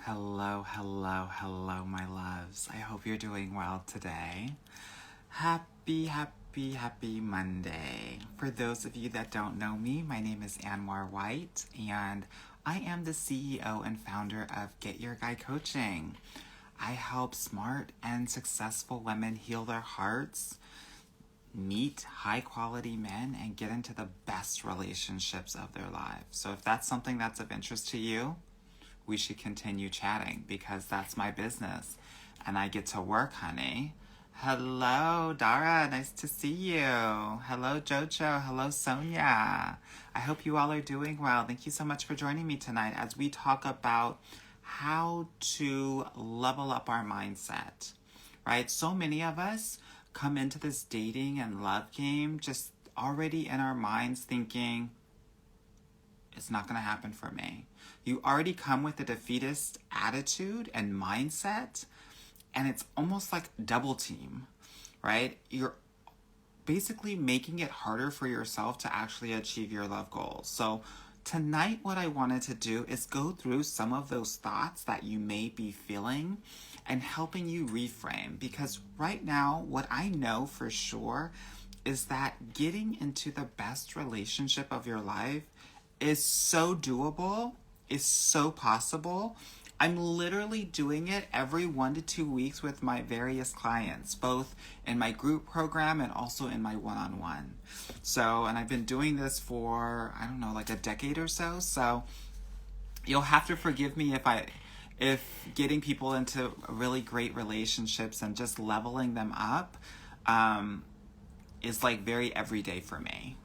Hello, hello, hello, my loves. I hope you're doing well today. Happy Monday. For those of you that don't know me, my name is Anwar White, and I am the CEO and founder of Get Your Guy Coaching. I help smart and successful women heal their hearts, meet high quality men, and get into the best relationships of their lives. So if that's something that's of interest to you, we should continue chatting because that's my business and I get to work, honey. Hello, Dara. Nice to see you. Hello, Jojo. Hello, Sonia. I hope you all are doing well. Thank you so much for joining me tonight as we talk about how to level up our mindset, right? So many of us come into this dating and love game just already in our minds thinking, it's not going to happen for me. You already come with a defeatist attitude and mindset, and it's almost like double team, right? You're basically making it harder for yourself to actually achieve your love goals. So tonight, what I wanted to do is go through some of those thoughts that you may be feeling and helping you reframe. Because right now, what I know for sure is that getting into the best relationship of your life is so doable, is so possible. I'm literally doing it every 1 to 2 weeks with my various clients, both in my group program and also in my one-on-one. So, and I've been doing this for, I don't know, like a decade or so. So you'll have to forgive me if getting people into really great relationships and just leveling them up, is like very everyday for me.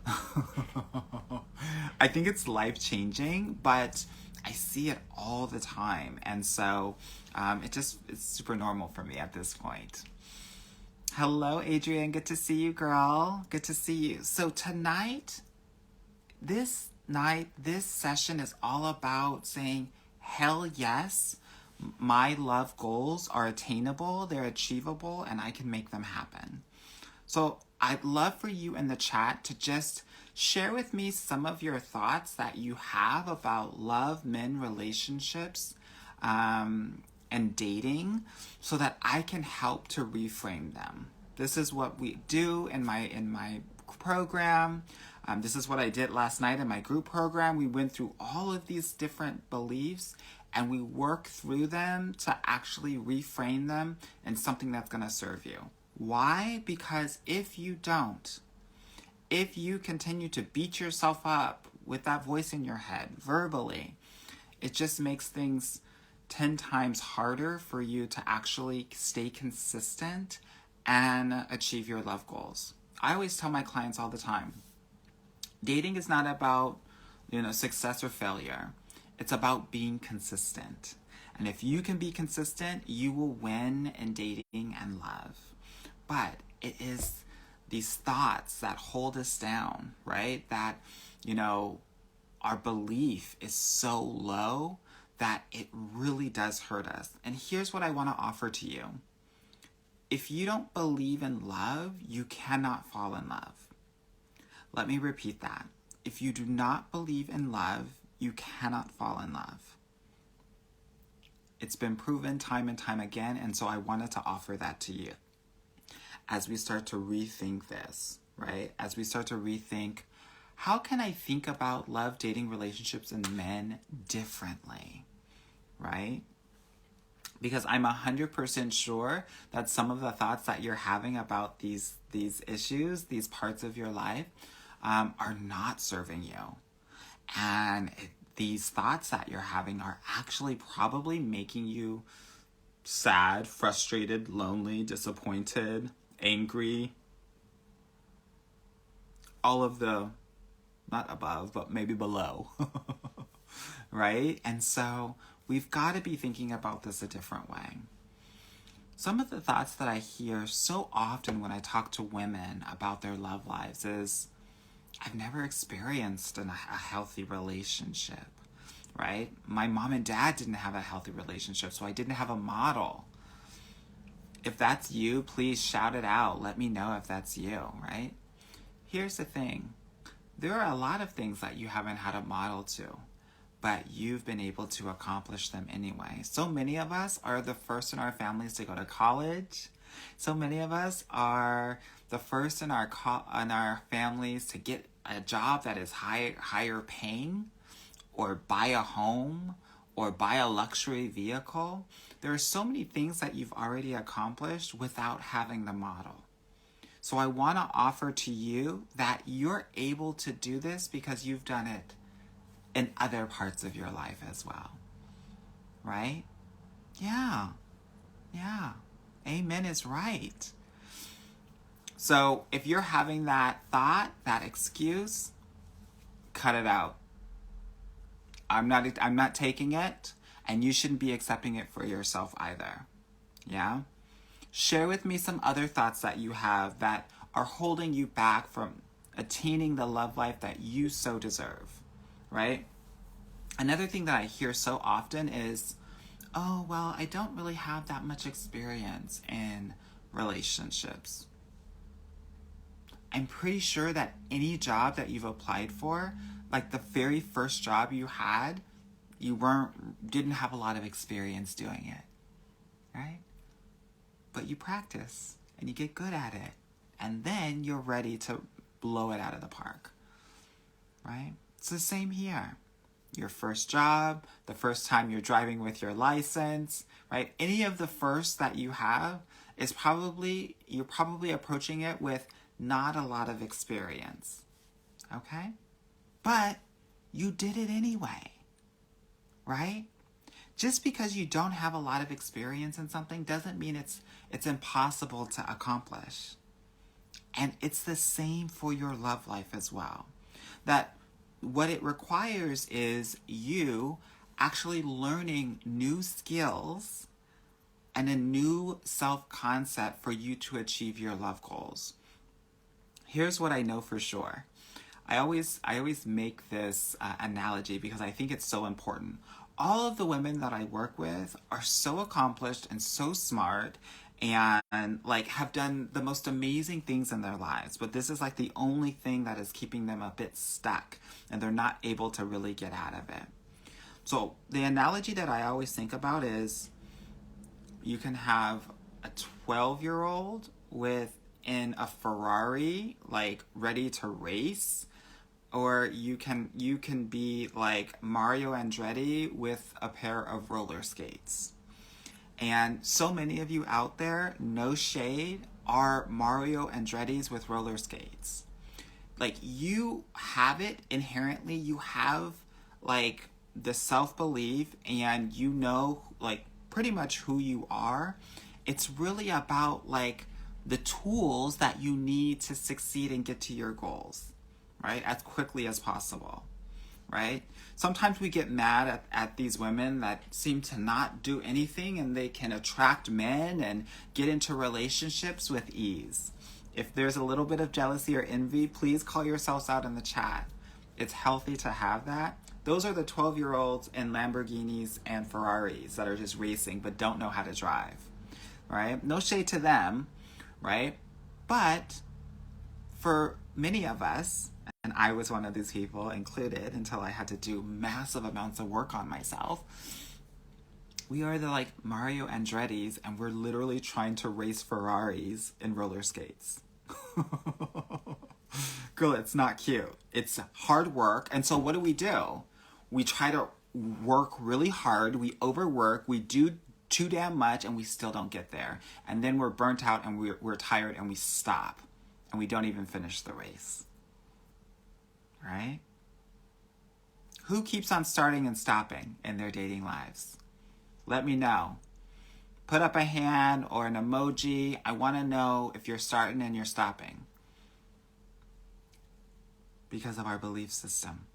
I think it's life-changing, but I see it all the time. And so it's super normal for me at this point. Hello, Adrienne. Good to see you, girl. Good to see you. So this session is all about saying, hell yes, my love goals are attainable, they're achievable, and I can make them happen. So I'd love for you in the chat to just share with me some of your thoughts that you have about love, men, relationships, and dating so that I can help to reframe them. This is what we do in my program. This is what I did last night in my group program. We went through all of these different beliefs and we work through them to actually reframe them in something that's going to serve you. Why? Because if you continue to beat yourself up with that voice in your head verbally, it just makes things 10 times harder for you to actually stay consistent and achieve your love goals. I always tell my clients all the time, dating is not about, success or failure. It's about being consistent. And if you can be consistent, you will win in dating and love. But it is these thoughts that hold us down, right? That, our belief is so low that it really does hurt us. And here's what I want to offer to you. If you don't believe in love, you cannot fall in love. Let me repeat that. If you do not believe in love, you cannot fall in love. It's been proven time and time again, and so I wanted to offer that to you. As we start to rethink this, right? As we start to rethink, how can I think about love, dating, relationships, and men differently, right? Because I'm 100% sure that some of the thoughts that you're having about these issues, these parts of your life, are not serving you. And these thoughts that you're having are actually probably making you sad, frustrated, lonely, disappointed, angry, all of the, not above, but maybe below, right? And so we've got to be thinking about this a different way. Some of the thoughts that I hear so often when I talk to women about their love lives is, I've never experienced a healthy relationship, right? My mom and dad didn't have a healthy relationship, so I didn't have a model. If that's you, please shout it out. Let me know if that's you, right? Here's the thing. There are a lot of things that you haven't had a model to. but you've been able to accomplish them anyway. So many of us are the first in our families to go to college. So many of us are the first in our families to get a job that is higher paying, or buy a home, or buy a luxury vehicle. There are so many things that you've already accomplished without having the model. So I want to offer to you that you're able to do this because you've done it in other parts of your life as well. Right? Yeah. Yeah. Amen is right. So if you're having that thought, that excuse, cut it out. I'm not taking it, and you shouldn't be accepting it for yourself either. Yeah? Share with me some other thoughts that you have that are holding you back from attaining the love life that you so deserve, right? Another thing that I hear so often is, oh, well, I don't really have that much experience in relationships. I'm pretty sure that any job that you've applied for, like the very first job you had, you didn't have a lot of experience doing it, right? But you practice and you get good at it, and then you're ready to blow it out of the park, right? It's the same here. Your first job, the first time you're driving with your license, right? Any of the firsts that you have is you're probably approaching it with not a lot of experience, okay? But you did it anyway, right? Just because you don't have a lot of experience in something doesn't mean it's impossible to accomplish. And it's the same for your love life as well. That what it requires is you actually learning new skills and a new self-concept for you to achieve your love goals. Here's what I know for sure. I always make this analogy because I think it's so important. All of the women that I work with are so accomplished and so smart and like have done the most amazing things in their lives, but this is like the only thing that is keeping them a bit stuck and they're not able to really get out of it. So the analogy that I always think about is you can have a 12-year-old in a Ferrari, like ready to race, or you can be like Mario Andretti with a pair of roller skates. And so many of you out there, no shade, are Mario Andretti's with roller skates. Like, you have it inherently. You have like the self-belief and you know like pretty much who you are. It's really about like the tools that you need to succeed and get to your goals, right? As quickly as possible, right? Sometimes we get mad at these women that seem to not do anything and they can attract men and get into relationships with ease. If there's a little bit of jealousy or envy, please call yourselves out in the chat. It's healthy to have that. Those are the 12-year-olds in Lamborghinis and Ferraris that are just racing but don't know how to drive, right? No shade to them, right? But for many of us, and I was one of these people included until I had to do massive amounts of work on myself, we are the like Mario Andretti's and we're literally trying to race Ferraris in roller skates. Girl, it's not cute. It's hard work. And so what do? We try to work really hard. We overwork. We do too damn much and we still don't get there. And then we're burnt out and we're tired and we stop. And we don't even finish the race. Right? Who keeps on starting and stopping in their dating lives? Let me know. Put up a hand or an emoji. I want to know if you're starting and you're stopping. Because of our belief system.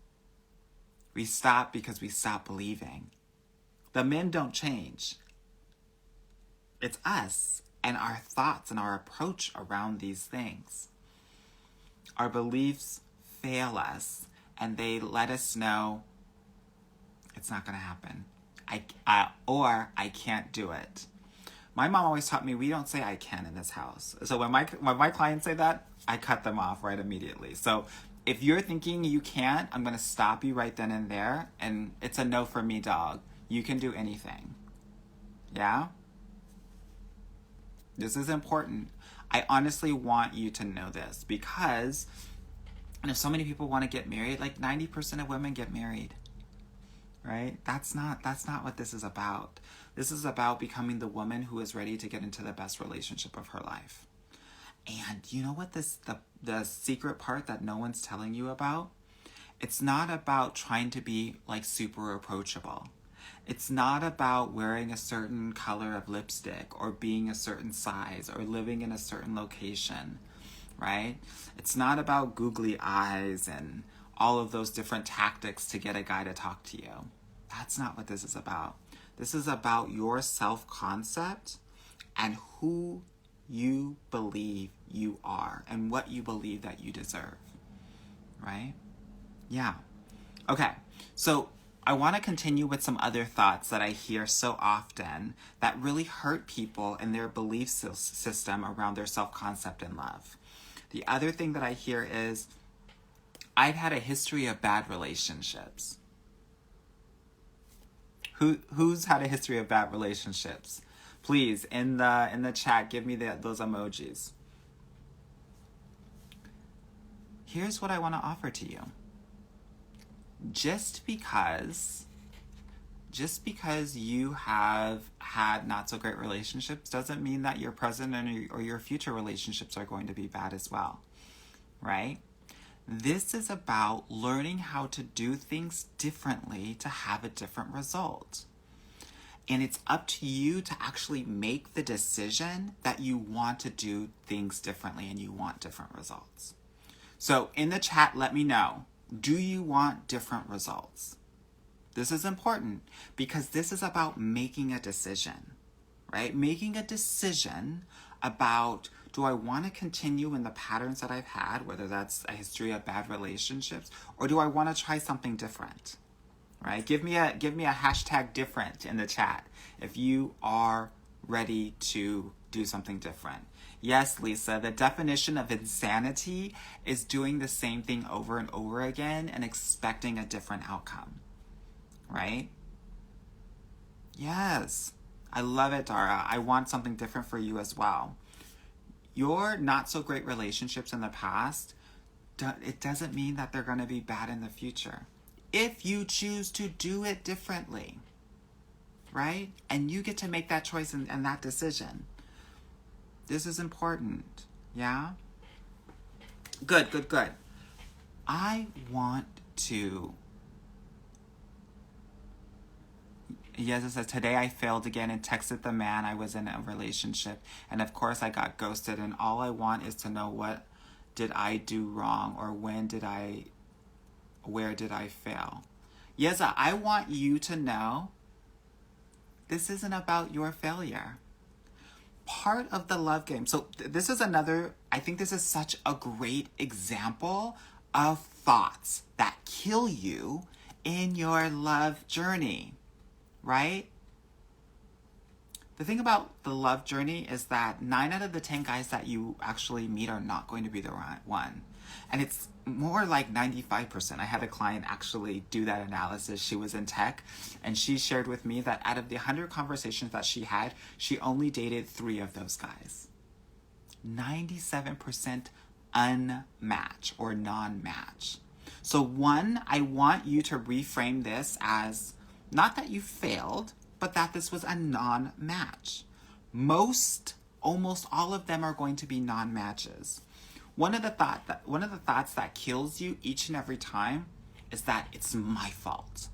We stop because we stop believing. The men don't change. It's us and our thoughts and our approach around these things. Our beliefs fail us and they let us know it's not going to happen. I can't do it. My mom always taught me we don't say I can in this house. So when my clients say that, I cut them off right immediately. So If you're thinking you can't, I'm going to stop you right then and there. And it's a no for me, dog. You can do anything. Yeah? This is important. I honestly want you to know this because if so many people want to get married, like 90% of women get married. Right? That's not what this is about. This is about becoming the woman who is ready to get into the best relationship of her life. And you know what the secret part that no one's telling you about? It's not about trying to be like super approachable. It's not about wearing a certain color of lipstick or being a certain size or living in a certain location, right? It's not about googly eyes and all of those different tactics to get a guy to talk to you. That's not what this is about. This is about your self-concept and who you believe you are and what you believe that you deserve, right? Yeah. Okay, so I want to continue with some other thoughts that I hear so often that really hurt people in their belief system around their self-concept and love. The other thing that I hear is, I've had a history of bad relationships. Who's had a history of bad relationships? Please, in the chat, give me those emojis. Here's what I want to offer to you. Just because you have had not so great relationships doesn't mean that your present or your future relationships are going to be bad as well, right? This is about learning how to do things differently to have a different result. And it's up to you to actually make the decision that you want to do things differently and you want different results. So in the chat, let me know, do you want different results? This is important because this is about making a decision, right? Making a decision about, do I want to continue in the patterns that I've had, whether that's a history of bad relationships, or do I want to try something different, right? Give me a hashtag different in the chat if you are ready to do something different. Yes, Lisa, the definition of insanity is doing the same thing over and over again and expecting a different outcome, right? Yes, I love it, Dara. I want something different for you as well. Your not so great relationships in the past, it doesn't mean that they're going to be bad in the future. If you choose to do it differently, right? And you get to make that choice and that decision. This is important, yeah? Good. I want to... Yes, it says, today I failed again and texted the man I was in a relationship. And of course I got ghosted. And all I want is to know, what did I do wrong? Or where did I fail? Yes, I want you to know this isn't about your failure. Part of the love game. So this is I think this is such a great example of thoughts that kill you in your love journey. Right? The thing about the love journey is that 9 out of the 10 guys that you actually meet are not going to be the right one. And it's more like 95%. I had a client actually do that analysis. She was in tech, and she shared with me that out of the 100 conversations that she had, she only dated 3 of those guys. 97% unmatch or non-match. So one, I want you to reframe this as not that you failed, but that this was a non-match. Almost all of them are going to be non-matches. One of the thoughts that kills you each and every time is that it's my fault.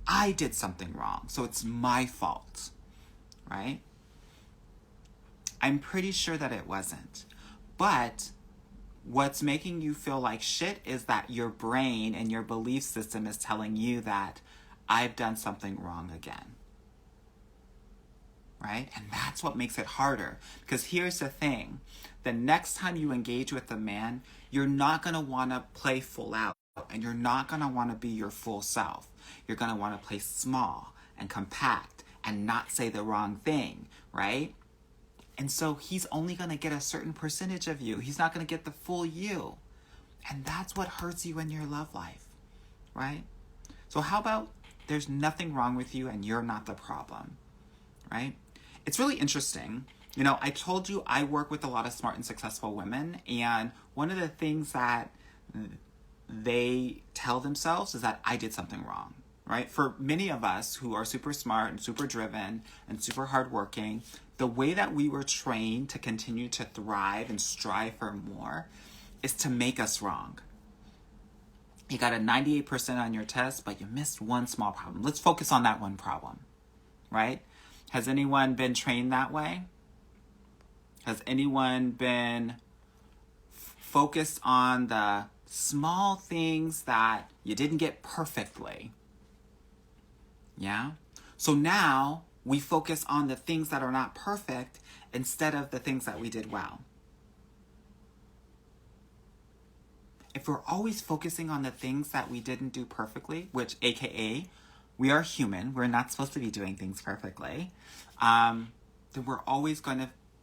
I did something wrong, so it's my fault, right? I'm pretty sure that it wasn't. But what's making you feel like shit is that your brain and your belief system is telling you that I've done something wrong again, right? And that's what makes it harder. Because here's the thing. The next time you engage with a man, you're not going to want to play full out. And you're not going to want to be your full self. You're going to want to play small and compact and not say the wrong thing, right? And so he's only going to get a certain percentage of you. He's not going to get the full you. And that's what hurts you in your love life, right? So how about there's nothing wrong with you and you're not the problem, right? It's really interesting. I told you I work with a lot of smart and successful women, and one of the things that they tell themselves is that I did something wrong, right? For many of us who are super smart and super driven and super hardworking, the way that we were trained to continue to thrive and strive for more is to make us wrong. You got a 98% on your test, but you missed one small problem. Let's focus on that one problem, right? Has anyone been trained that way? Has anyone been focused on the small things that you didn't get perfectly? Yeah? So now we focus on the things that are not perfect instead of the things that we did well. If we're always focusing on the things that we didn't do perfectly, which AKA, we are human, we're not supposed to be doing things perfectly, then we're always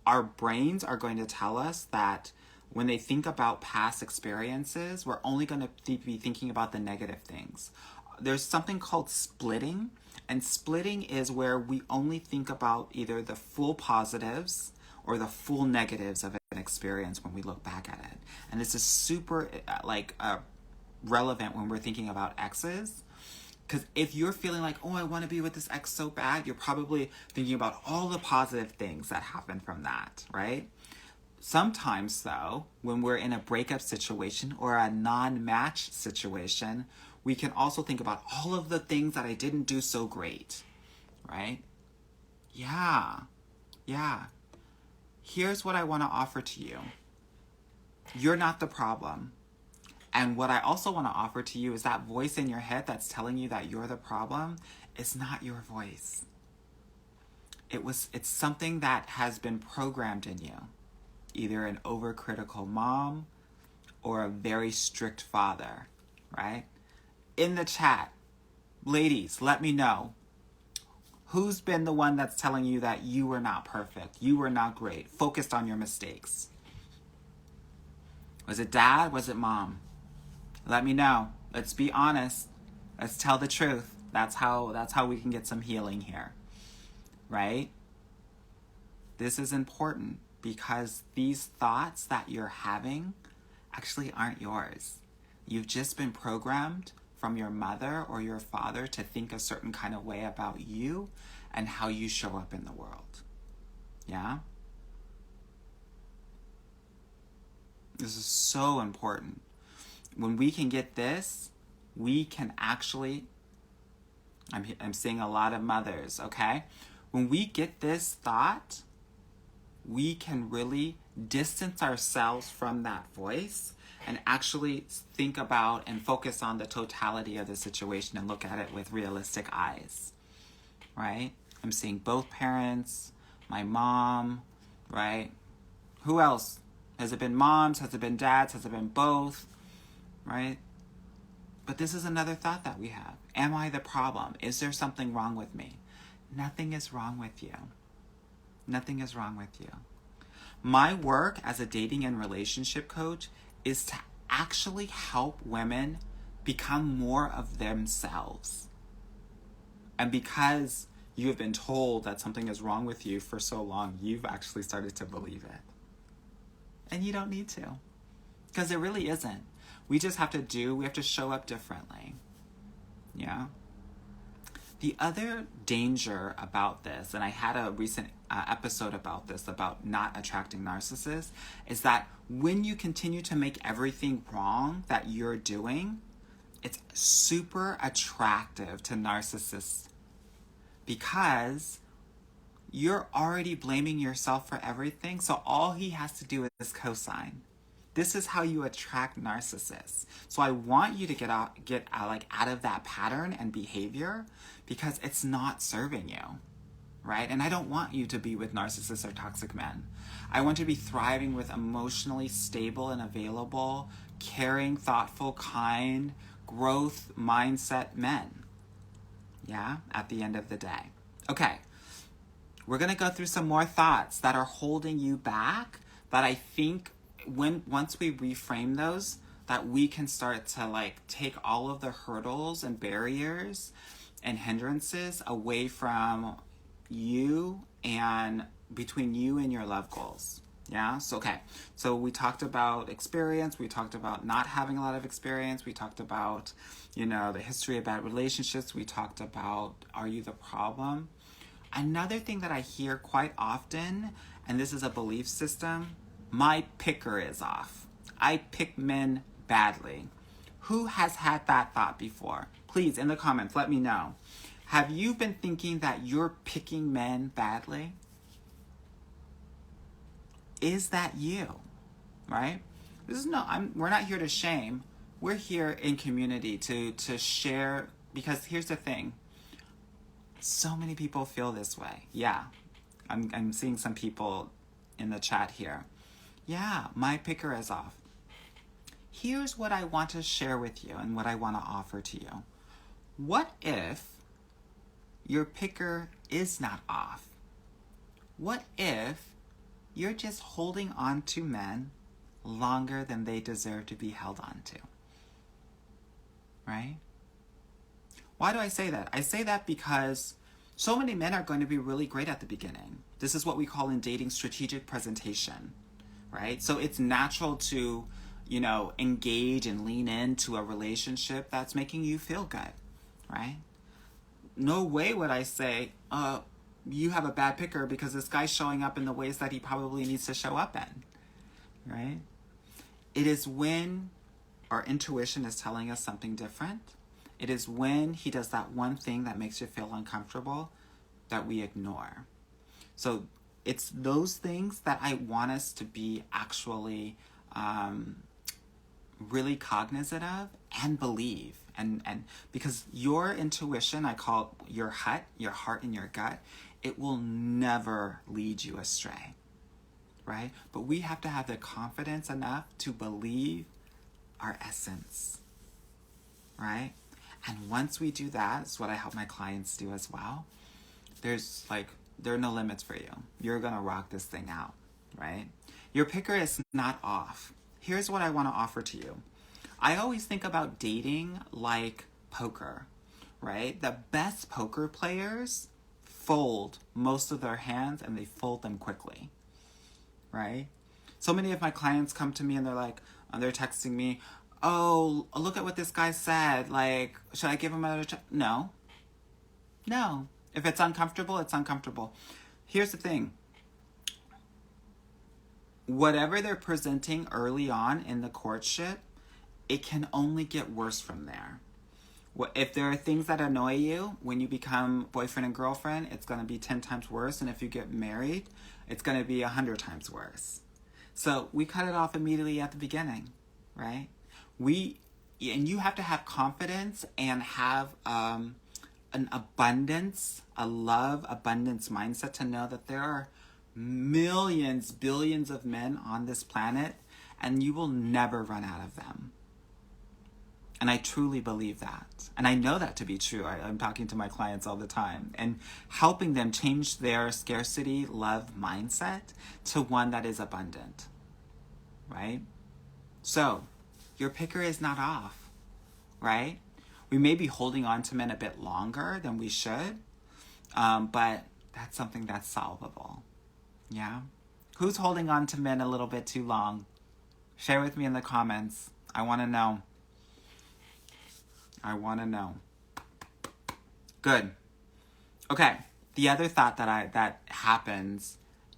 our brains are going to tell us that when they think about past experiences, we're only going to be thinking about the negative things. There's something called splitting, and splitting is where we only think about either the full positives or the full negatives of an experience when we look back at it. And this is super relevant when we're thinking about exes. Because if you're feeling like, oh, I want to be with this ex so bad, you're probably thinking about all the positive things that happened from that, right? Sometimes, though, when we're in a breakup situation or a non-match situation, we can also think about all of the things that I didn't do so great, right? Yeah. Here's what I want to offer to you. You're not the problem. And what I also want to offer to you is that voice in your head that's telling you that you're the problem is not your voice. It's something that has been programmed in you. Either an overcritical mom or a very strict father, right? In the chat, ladies, let me know. Who's been the one that's telling you that you were not perfect, you were not great, focused on your mistakes? Was it dad? Was it mom? Let me know. Let's be honest. Let's tell the truth. That's how we can get some healing here, right? This is important because these thoughts that you're having actually aren't yours. You've just been programmed from your mother or your father to think a certain kind of way about you and how you show up in the world. Yeah? This is so important. When we can get this, we can actually, I'm seeing a lot of mothers, okay? When we get this thought, we can really distance ourselves from that voice and actually think about and focus on the totality of the situation and look at it with realistic eyes, right? I'm seeing both parents, my mom, right? Who else? Has it been moms? Has it been dads? Has it been both? Right? But this is another thought that we have. Am I the problem? Is there something wrong with me? Nothing is wrong with you. Nothing is wrong with you. My work as a dating and relationship coach is to actually help women become more of themselves. And because you have been told that something is wrong with you for so long, you've actually started to believe it. And you don't need to. Because it really isn't. We just have to show up differently. Yeah? The other danger about this, and I had a recent episode about this, about not attracting narcissists, is that when you continue to make everything wrong that you're doing, it's super attractive to narcissists because you're already blaming yourself for everything, so all he has to do is co-sign. This is how you attract narcissists. So I want you to get out of that pattern and behavior because it's not serving you, right? And I don't want you to be with narcissists or toxic men. I want you to be thriving with emotionally stable and available, caring, thoughtful, kind, growth mindset men. Yeah, at the end of the day. Okay, we're going to go through some more thoughts that are holding you back that I think once we reframe those, that we can start to like take all of the hurdles and barriers and hindrances away from you and between you and your love goals. Yeah. So, okay. So we talked about experience. We talked about not having a lot of experience. We talked about, the history of bad relationships. We talked about, are you the problem? Another thing that I hear quite often, and this is a belief system, my picker is off. I pick men badly. Who has had that thought before? Please, in the comments, let me know. Have you been thinking that you're picking men badly? Is that you? Right? We're not here to shame. We're here in community to share, because here's the thing. So many people feel this way. Yeah. I'm seeing some people in the chat here. Yeah, my picker is off. Here's what I want to share with you and what I want to offer to you. What if your picker is not off? What if you're just holding on to men longer than they deserve to be held on to? Right? Why do I say that? I say that because so many men are going to be really great at the beginning. This is what we call in dating strategic presentation, right? So it's natural to, engage and lean into a relationship that's making you feel good, right? No way would I say, you have a bad picker because this guy's showing up in the ways that he probably needs to show up in, right? It is when our intuition is telling us something different. It is when he does that one thing that makes you feel uncomfortable that we ignore. So it's those things that I want us to be actually really cognizant of and believe. And because your intuition, I call it your heart and your gut, it will never lead you astray, right? But we have to have the confidence enough to believe our essence, right? And once we do that, it's what I help my clients do as well. There are no limits for you. You're going to rock this thing out, right? Your picker is not off. Here's what I want to offer to you. I always think about dating like poker, right? The best poker players fold most of their hands and they fold them quickly, right? So many of my clients come to me and they're like, they're texting me, oh, look at what this guy said. Like, should I give him another chance? No. If it's uncomfortable, it's uncomfortable. Here's the thing. Whatever they're presenting early on in the courtship, it can only get worse from there. If there are things that annoy you when you become boyfriend and girlfriend, it's going to be 10 times worse. And if you get married, it's going to be 100 times worse. So we cut it off immediately at the beginning, right? And you have to have confidence and have an abundance, a love abundance mindset to know that there are millions, billions of men on this planet, and you will never run out of them. And I truly believe that. And I know that to be true. I'm talking to my clients all the time and helping them change their scarcity love mindset to one that is abundant, right? So your picker is not off, right? We may be holding on to men a bit longer than we should, but that's something that's solvable, yeah? Who's holding on to men a little bit too long? Share with me in the comments. I want to know. Good. Okay. The other thought that happens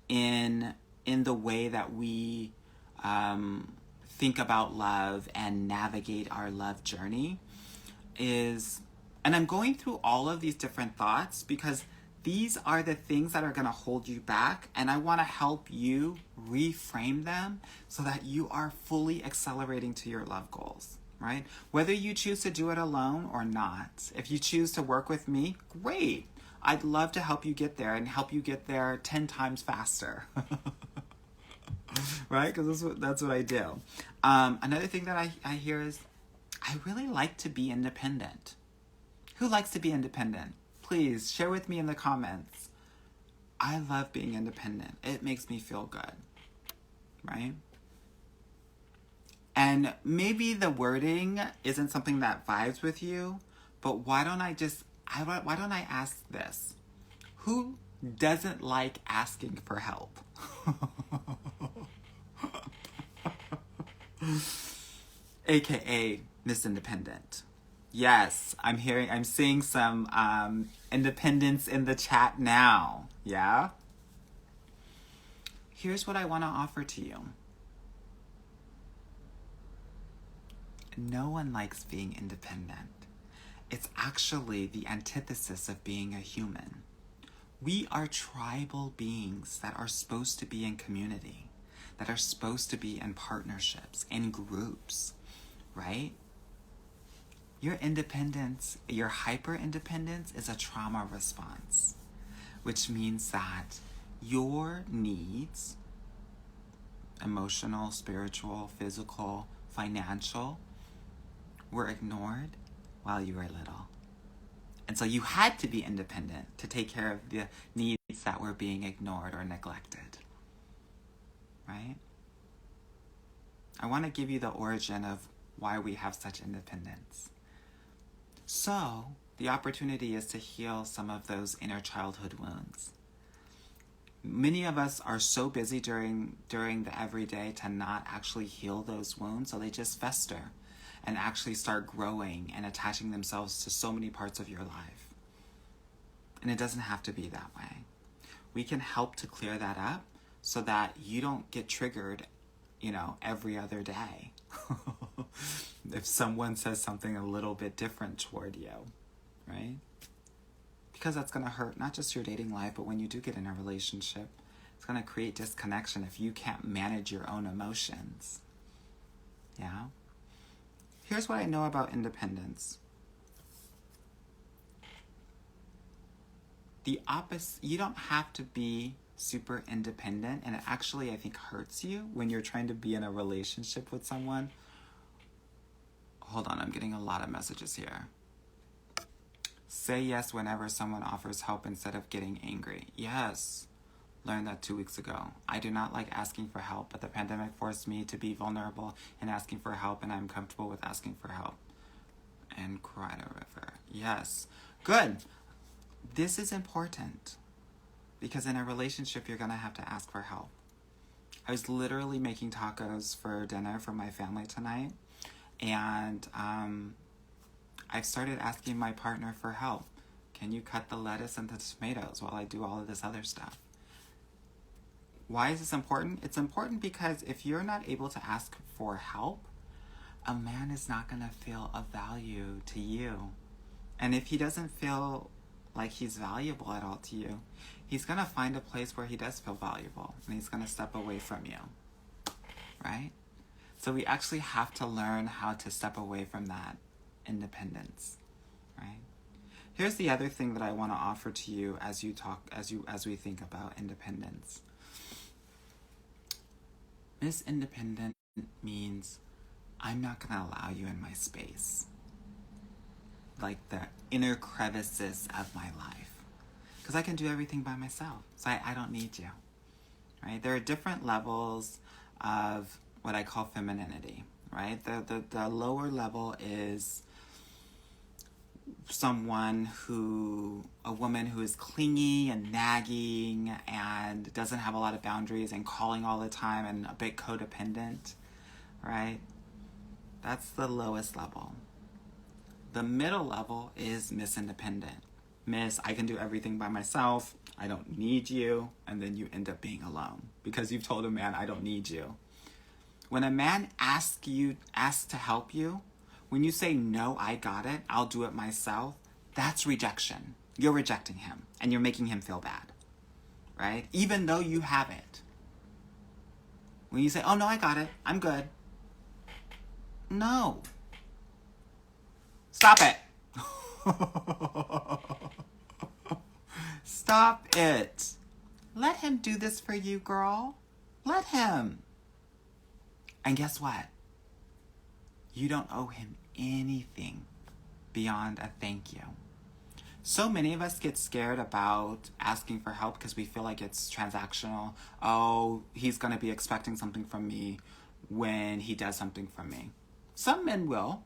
in the way that we think about love and navigate our love journey is, and I'm going through all of these different thoughts because these are the things that are going to hold you back, and I want to help you reframe them so that you are fully accelerating to your love goals, right? Whether you choose to do it alone or not. If you choose to work with me, great. I'd love to help you get there and help you get there 10 times faster. Right? Because that's what I do. Another thing that I hear is, I really like to be independent. Who likes to be independent? Please share with me in the comments. I love being independent. It makes me feel good. Right? And maybe the wording isn't something that vibes with you, but why don't I ask this? Who doesn't like asking for help? AKA Miss Independent. Yes, I'm seeing some independence in the chat now. Yeah? Here's what I want to offer to you. No one likes being independent. It's actually the antithesis of being a human. We are tribal beings that are supposed to be in community, that are supposed to be in partnerships, in groups, right? Your independence, your hyper independence is a trauma response, which means that your needs, emotional, spiritual, physical, financial, were ignored while you were little. And so you had to be independent to take care of the needs that were being ignored or neglected. Right? I want to give you the origin of why we have such independence. So, the opportunity is to heal some of those inner childhood wounds. Many of us are so busy during the everyday to not actually heal those wounds, so they just fester and actually start growing and attaching themselves to so many parts of your life. And it doesn't have to be that way. We can help to clear that up so that you don't get triggered, every other day. If someone says something a little bit different toward you, right? Because that's going to hurt not just your dating life, but when you do get in a relationship, it's going to create disconnection if you can't manage your own emotions. Yeah? Here's what I know about independence. The opposite, you don't have to be super independent, and it actually, I think, hurts you when you're trying to be in a relationship with someone. Hold on, I'm getting a lot of messages here. Say yes whenever someone offers help instead of getting angry. Yes. Learned that 2 weeks ago. I do not like asking for help, but the pandemic forced me to be vulnerable in asking for help, and I'm comfortable with asking for help. And cried a river. Yes. Good. This is important because in a relationship, you're going to have to ask for help. I was literally making tacos for dinner for my family tonight, and I've started asking my partner for help. Can you cut the lettuce and the tomatoes while I do all of this other stuff? Why is this important? It's important because if you're not able to ask for help, a man is not going to feel of value to you. And if he doesn't feel like he's valuable at all to you, he's going to find a place where he does feel valuable, and he's going to step away from you, right? So we actually have to learn how to step away from that independence, right? Here's the other thing that I want to offer to you as we think about independence. Miss Independent means I'm not going to allow you in my space, like the inner crevices of my life, because I can do everything by myself, so I don't need you, right? There are different levels of what I call femininity, right? The lower level is a woman who is clingy and nagging and doesn't have a lot of boundaries and calling all the time and a bit codependent, right? That's the lowest level. The middle level is Miss Independent. Miss, I can do everything by myself. I don't need you. And then you end up being alone because you've told a man, I don't need you. When a man asks to help you, when you say, no, I got it, I'll do it myself, that's rejection. You're rejecting him and you're making him feel bad, right? Even though you have it. When you say, oh, no, I got it, I'm good. No. Stop it. Stop it. Let him do this for you, girl. Let him. And guess what? You don't owe him anything beyond a thank you. So many of us get scared about asking for help because we feel like it's transactional. Oh, he's going to be expecting something from me. when he does something for me. Some men will,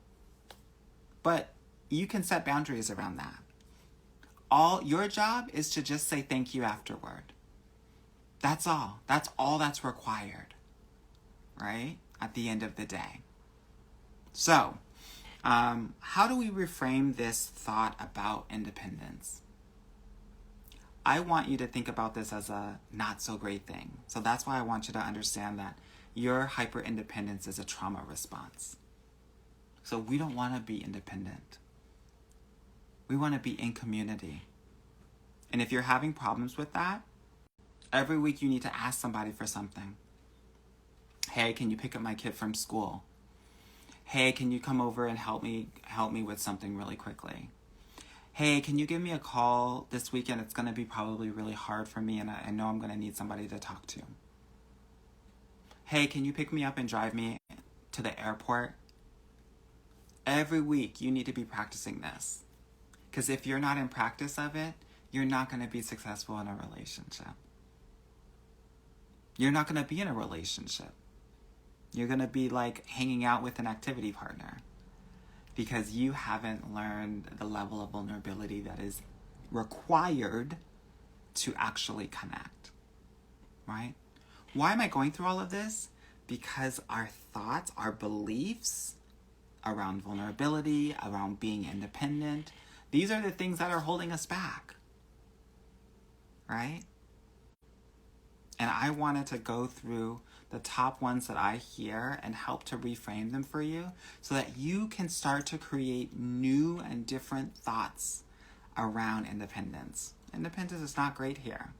but you can set boundaries around that. All your job is to just say thank you afterward. That's all. That's all that's required, right? At the end of the day. So, how do we reframe this thought about independence? I want you to think about this as a not so great thing. So that's why I want you to understand that your hyper independence is a trauma response. So we don't want to be independent. We want to be in community. And if you're having problems with that, every week you need to ask somebody for something. Hey, can you pick up my kid from school? Hey, can you come over and help me with something really quickly? Hey, can you give me a call this weekend? It's going to be probably really hard for me, and I know I'm going to need somebody to talk to. Hey, can you pick me up and drive me to the airport? Every week you need to be practicing this. Because if you're not in practice of it, you're not going to be successful in a relationship. You're not going to be in a relationship. You're going to be like hanging out with an activity partner because you haven't learned the level of vulnerability that is required to actually connect, right? Why am I going through all of this? Because our thoughts, our beliefs around vulnerability, around being independent, these are the things that are holding us back, right? And I wanted to go through the top ones that I hear and help to reframe them for you so that you can start to create new and different thoughts around independence. Independence is not great here.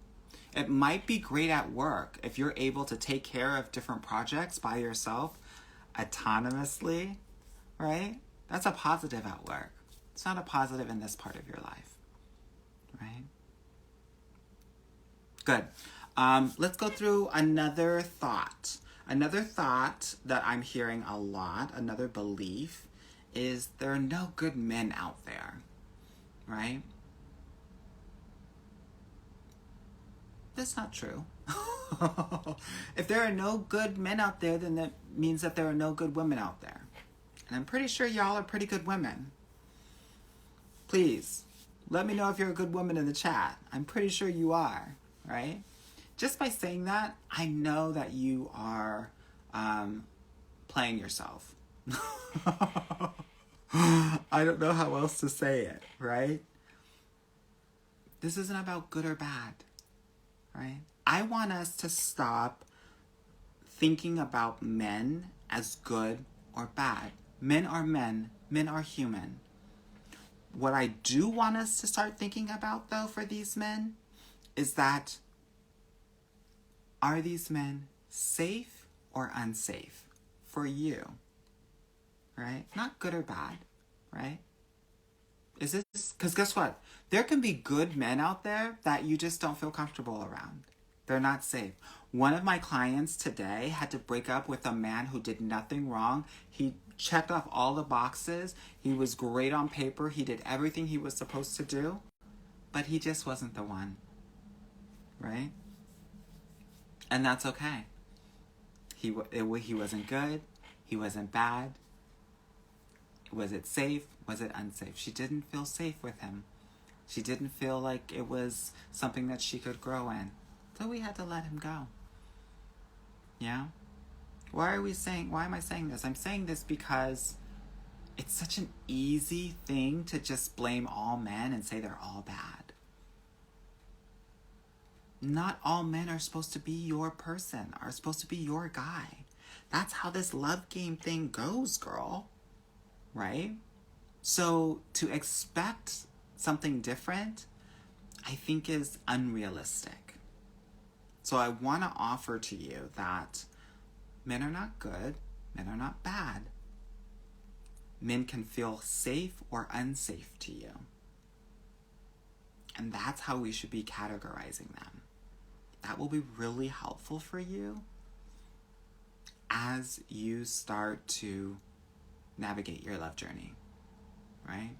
It might be great at work if you're able to take care of different projects by yourself autonomously, right? That's a positive at work. It's not a positive in this part of your life, right? Good. Let's go through another thought. Another thought that I'm hearing a lot, another belief, is there are no good men out there, right? That's not true. If there are no good men out there, then that means that there are no good women out there. And I'm pretty sure y'all are pretty good women. Please, let me know if you're a good woman in the chat. I'm pretty sure you are, right? Just by saying that, I know that you are playing yourself. I don't know how else to say it, right? This isn't about good or bad, right? I want us to stop thinking about men as good or bad. Men are men. Men are human. What I do want us to start thinking about, though, for these men is that are these men safe or unsafe for you, right? Not good or bad, right? Is this, because guess what? There can be good men out there that you just don't feel comfortable around. They're not safe. One of my clients today had to break up with a man who did nothing wrong. He checked off all the boxes. He was great on paper. He did everything he was supposed to do, but he just wasn't the one, right? And that's okay. He wasn't good. He wasn't bad. Was it safe? Was it unsafe? She didn't feel safe with him. She didn't feel like it was something that she could grow in. So we had to let him go. Yeah? Why am I saying this? I'm saying this because it's such an easy thing to just blame all men and say they're all bad. Not all men are supposed to be your person, are supposed to be your guy. That's how this love game thing goes, girl. Right? So to expect something different, I think is unrealistic. So I want to offer to you that men are not good, men are not bad. Men can feel safe or unsafe to you. And that's how we should be categorizing them. That will be really helpful for you as you start to navigate your love journey, right?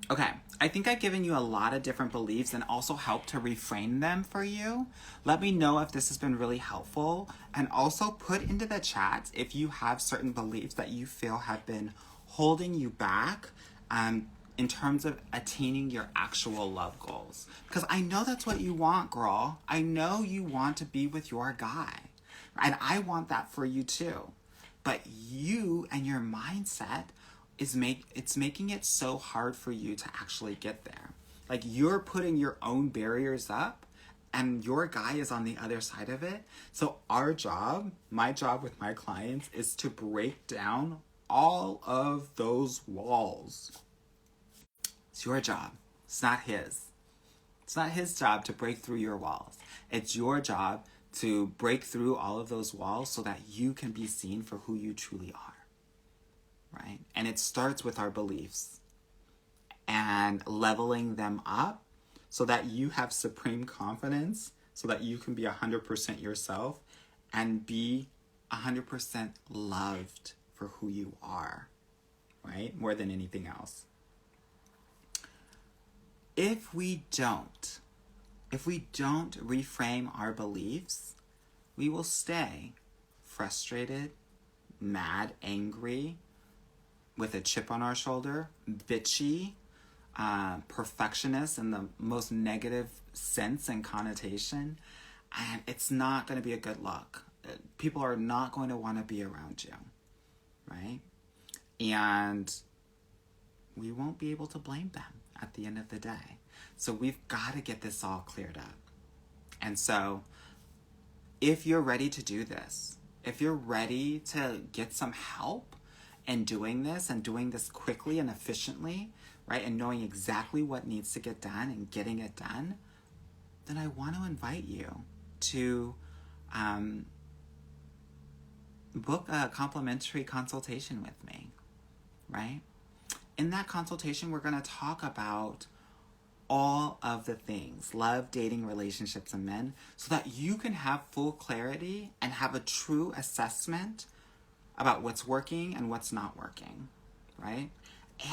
Okay, I think I've given you a lot of different beliefs and also helped to reframe them for you. Let me know if this has been really helpful, and also put into the chat if you have certain beliefs that you feel have been holding you back in terms of attaining your actual love goals. Because I know that's what you want, girl. I know you want to be with your guy, and I want that for you too. But you and your mindset it's making it so hard for you to actually get there. Like, you're putting your own barriers up and your guy is on the other side of it. So my job with my clients, is to break down all of those walls. It's your job. It's not his. It's not his job to break through your walls. It's your job to break through all of those walls so that you can be seen for who you truly are. Right? And it starts with our beliefs and leveling them up so that you have supreme confidence, so that you can be 100% yourself and be 100% loved for who you are, right? More than anything else. If we don't reframe our beliefs, we will stay frustrated, mad, angry, with a chip on our shoulder, bitchy, perfectionist in the most negative sense and connotation, and it's not going to be a good look. People are not going to want to be around you, right? And we won't be able to blame them at the end of the day. So we've got to get this all cleared up. And so if you're ready to do this, if you're ready to get some help in doing this and doing this quickly and efficiently, right, and knowing exactly what needs to get done and getting it done, then I want to invite you to book a complimentary consultation with me, right? In that consultation, we're going to talk about all of the things, love, dating, relationships, and men, so that you can have full clarity and have a true assessment about what's working and what's not working, right?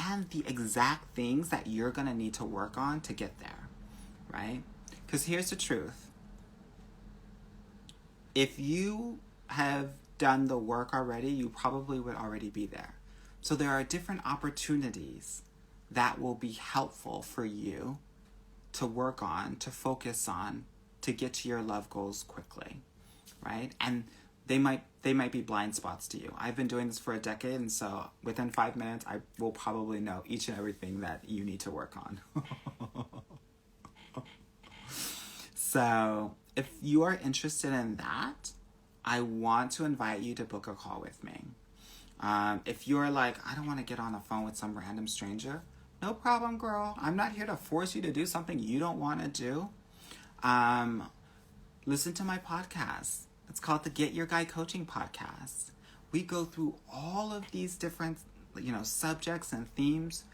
And the exact things that you're going to need to work on to get there, right? Because here's the truth. If you have done the work already, you probably would already be there. So there are different opportunities that will be helpful for you to work on, to focus on, to get to your love goals quickly, right? And they might be blind spots to you. I've been doing this for a decade, and so within 5 minutes, I will probably know each and everything that you need to work on. So if you are interested in that, I want to invite you to book a call with me. If you're like, I don't want to get on the phone with some random stranger, no problem, girl. I'm not here to force you to do something you don't want to do. Listen to my podcast. It's called the Get Your Guy Coaching Podcast. We go through all of these different, subjects and themes,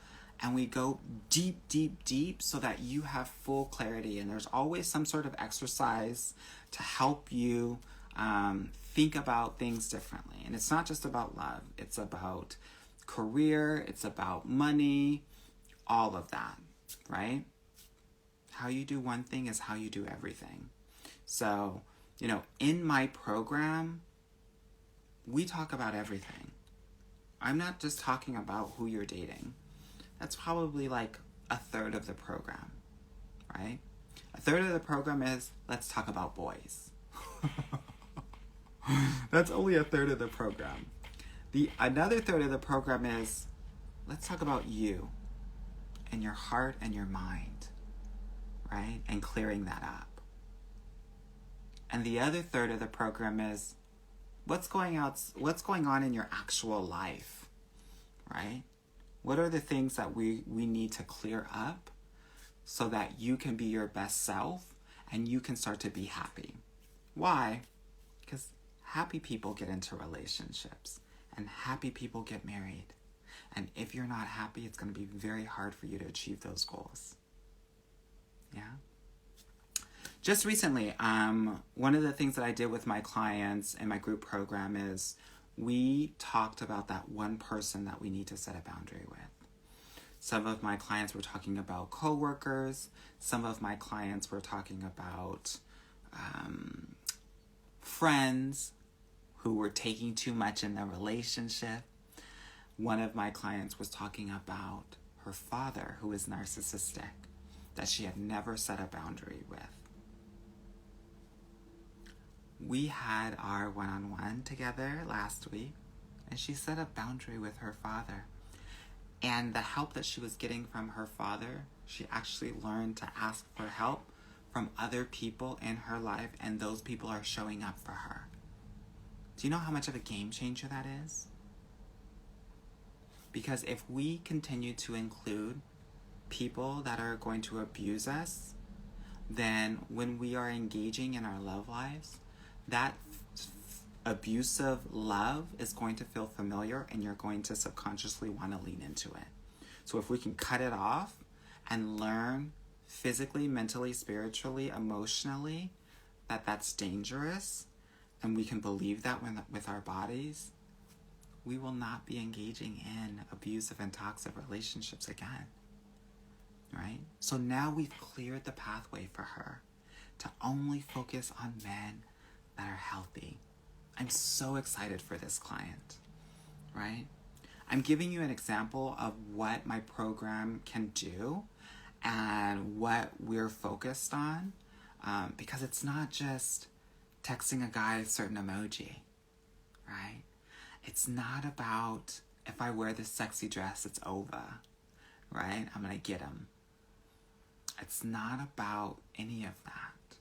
and we go deep, deep, deep so that you have full clarity. And there's always some sort of exercise to help you think about things differently. And it's not just about love. It's about career. It's about money. All of that, right? How you do one thing is how you do everything. So, in my program, we talk about everything. I'm not just talking about who you're dating. That's probably like a third of the program, right? A third of the program is, let's talk about boys. That's only a third of the program. Another third of the program is, let's talk about you and your heart and your mind, right? And clearing that up. And the other third of the program is, what's going on in your actual life, right? What are the things that we need to clear up so that you can be your best self and you can start to be happy? Why? Because happy people get into relationships and happy people get married. And if you're not happy, it's going to be very hard for you to achieve those goals. Yeah? Just recently, one of the things that I did with my clients in my group program is we talked about that one person that we need to set a boundary with. Some of my clients were talking about coworkers. Some of my clients were talking about friends who were taking too much in their relationship. One of my clients was talking about her father, who is narcissistic, that she had never set a boundary with. We had our one-on-one together last week, and she set a boundary with her father. And the help that she was getting from her father, she actually learned to ask for help from other people in her life, and those people are showing up for her. Do you know how much of a game changer that is? Because if we continue to include people that are going to abuse us, then when we are engaging in our love lives, that abusive love is going to feel familiar, and you're going to subconsciously want to lean into it. So if we can cut it off and learn physically, mentally, spiritually, emotionally that that's dangerous, and we can believe that with our bodies, we will not be engaging in abusive and toxic relationships again, right? So now we've cleared the pathway for her to only focus on men that are healthy. I'm so excited for this client, right? I'm giving you an example of what my program can do and what we're focused on, because it's not just texting a guy a certain emoji, right? It's not about, if I wear this sexy dress, it's over, right? I'm going to get him. It's not about any of that.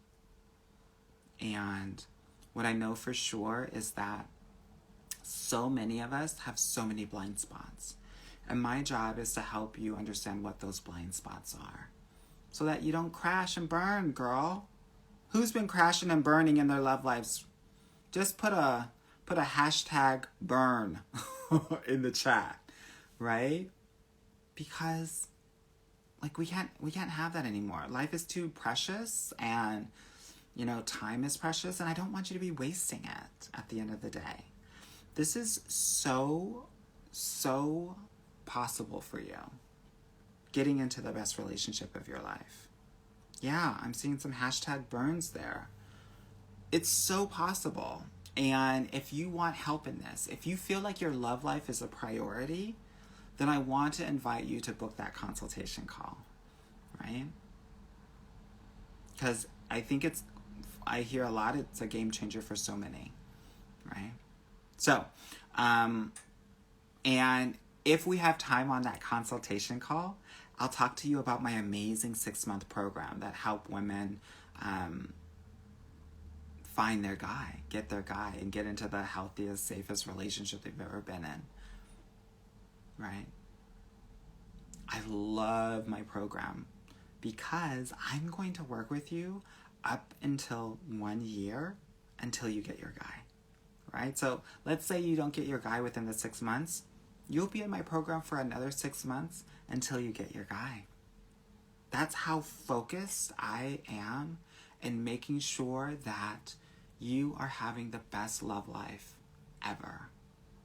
And what I know for sure is that so many of us have so many blind spots. And my job is to help you understand what those blind spots are, so that you don't crash and burn, girl. Who's been crashing and burning in their love lives? Just put a hashtag burn in the chat, right? Because we can't have that anymore. Life is too precious, and time is precious, and I don't want you to be wasting it at the end of the day. This is so possible for you, getting into the best relationship of your life. Yeah, I'm seeing some hashtag burns there. It's so possible. And if you want help in this, if you feel like your love life is a priority, then I want to invite you to book that consultation call, right? Because I hear a lot, it's a game changer for so many, right? So, and if we have time on that consultation call, I'll talk to you about my amazing 6-month program that help women find their guy, get their guy, and get into the healthiest, safest relationship they've ever been in, right? I love my program because I'm going to work with you up until 1 year until you get your guy, right? So let's say you don't get your guy within the 6 months. You'll be in my program for another 6 months until you get your guy. That's how focused I am in making sure that you are having the best love life ever.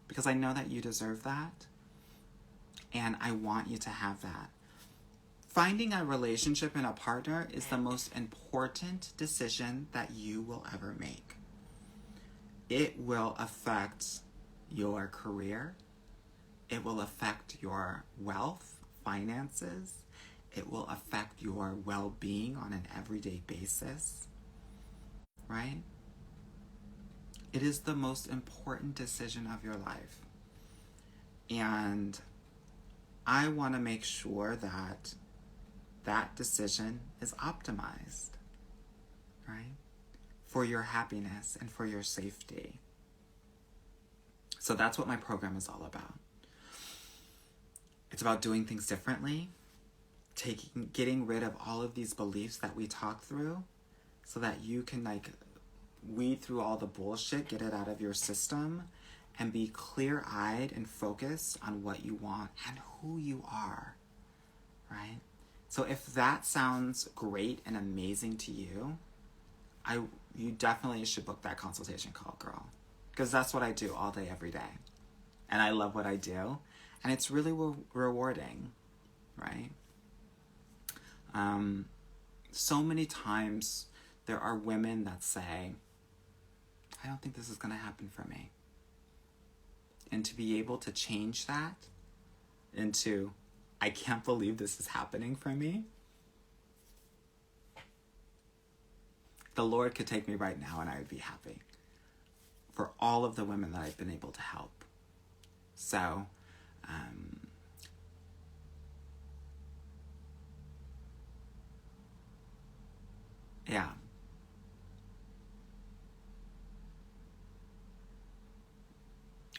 Because I know that you deserve that, and I want you to have that. Finding a relationship and a partner is the most important decision that you will ever make. It will affect your career. It will affect your wealth, finances. It will affect your well-being on an everyday basis, right? It is the most important decision of your life. And I want to make sure that that decision is optimized, right? For your happiness and for your safety. So that's what my program is all about. It's about doing things differently, getting rid of all of these beliefs that we talk through, so that you can weed through all the bullshit, get it out of your system, and be clear-eyed and focused on what you want and who you are, right? So if that sounds great and amazing to you, you definitely should book that consultation call, girl. Because that's what I do all day, every day. And I love what I do. And it's really rewarding. right? So many times there are women that say, I don't think this is going to happen for me. And to be able to change that into, I can't believe this is happening for me. The Lord could take me right now and I would be happy for all of the women that I've been able to help. So, yeah.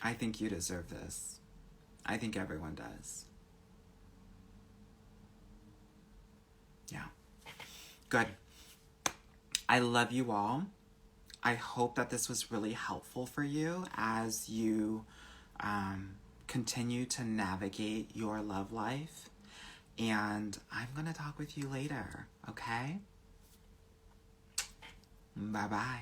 I think you deserve this. I think everyone does. Yeah. Good. I love you all. I hope that this was really helpful for you as you continue to navigate your love life. And I'm going to talk with you later, okay? Bye-bye.